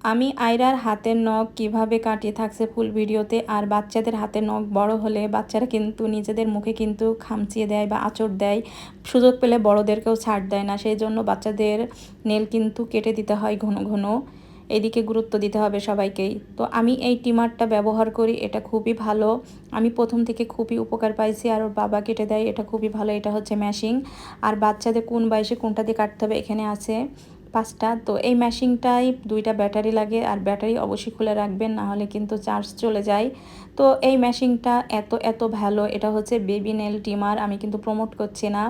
আমি আয়রার হাতের নখ কিভাবে কাটিয়ে থাকছে ফুল ভিডিওতে। আর বাচ্চাদের হাতের নখ বড় হলে বাচ্চারা কিন্তু নিজেদের মুখে কিন্তু খামচিয়ে দেয় বা আঁচড় দেয়, সুযোগ পেলে বড়দেরকেও ছাড় দেয় না। সেই জন্য বাচ্চাদের নেল কিন্তু কেটে দিতে হয় ঘন ঘন। এদিকে গুরুত্ব দিতে হবে সবাইকেই। তো আমি এই ট্রিমারটা ব্যবহার করি, এটা খুবই ভালো। আমি প্রথম থেকে খুবই উপকার পাইছি। আর ওর বাবা কেটে দেয়, এটা খুবই ভালো। এটা হচ্ছে ম্যাশিং। আর বাচ্চাদের কোন বয়সে কোনটা দিয়ে কাটতে হবে এখানে আছে 5টা। তো এই মেশিনটায় 2টা ব্যাটারি লাগে, আর ব্যাটারি অবশ্যই খুলে রাখবেন, না হলে কিন্তু চার্জ চলে যায়। তো এই মেশিনটা এত এত ভালো। এটা হচ্ছে বেবি নেল ট্রিমার, আমি কিন্তু প্রমোট করছি না।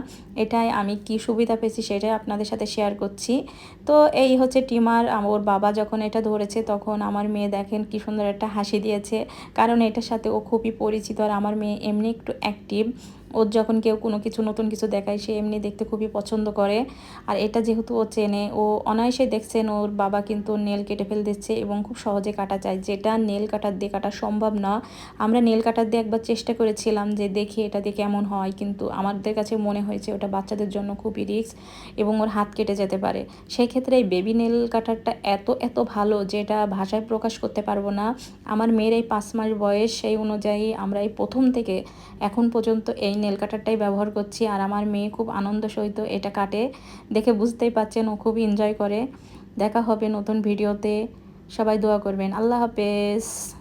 এটাই আমি কি সুবিধা পেয়েছি সেটাই আপনাদের সাথে শেয়ার করছি। তো এই হচ্ছে ট্রিমার। ওর বাবা যখন এটা ধরেছে তখন আমার মেয়ে দেখেন কি সুন্দর একটা হাসি দিয়েছে, কারণ এটার সাথে ও খুবই পরিচিত। আর আমার মেয়ে এমনি একটু অ্যাক্টিভ, ওর যখন কেউ কোনো কিছু নতুন কিছু দেখায় সে এমনি দেখতে খুবই পছন্দ করে। আর এটা যেহেতু ও চেনে, ও অনায়াসে দেখছেন ওর বাবা কিন্তু নেল কেটে ফেল দিচ্ছে এবং খুব সহজে কাটা যায়, যেটা নেল কাটার দিয়ে কাটা সম্ভব না। আমরা নেল কাটার দিয়ে একবার চেষ্টা করেছিলাম যে দেখি এটা দিয়ে কেমন হয়, কিন্তু আমাদের কাছে মনে হয়েছে ওটা বাচ্চাদের জন্য খুবই রিস্ক এবং ওর হাত কেটে যেতে পারে। সেই ক্ষেত্রে এই বেবি নেল কাটারটা এত এত ভালো যেটা ভাষায় প্রকাশ করতে পারবো না। আমার মেয়ের এই 5 মাস বয়স, সেই অনুযায়ী আমরা এই প্রথম থেকে এখন পর্যন্ত এই নেল কাটারটাই ব্যবহার করছি। আর আমার মেয়ে খুব আনন্দ সহিত এটা কাটে, দেখে বুঝতেই পাচ্ছেন ও খুব এনজয় করে। দেখা হবে নতুন ভিডিওতে, সবাই দোয়া করবেন। আল্লাহ হাফেজ।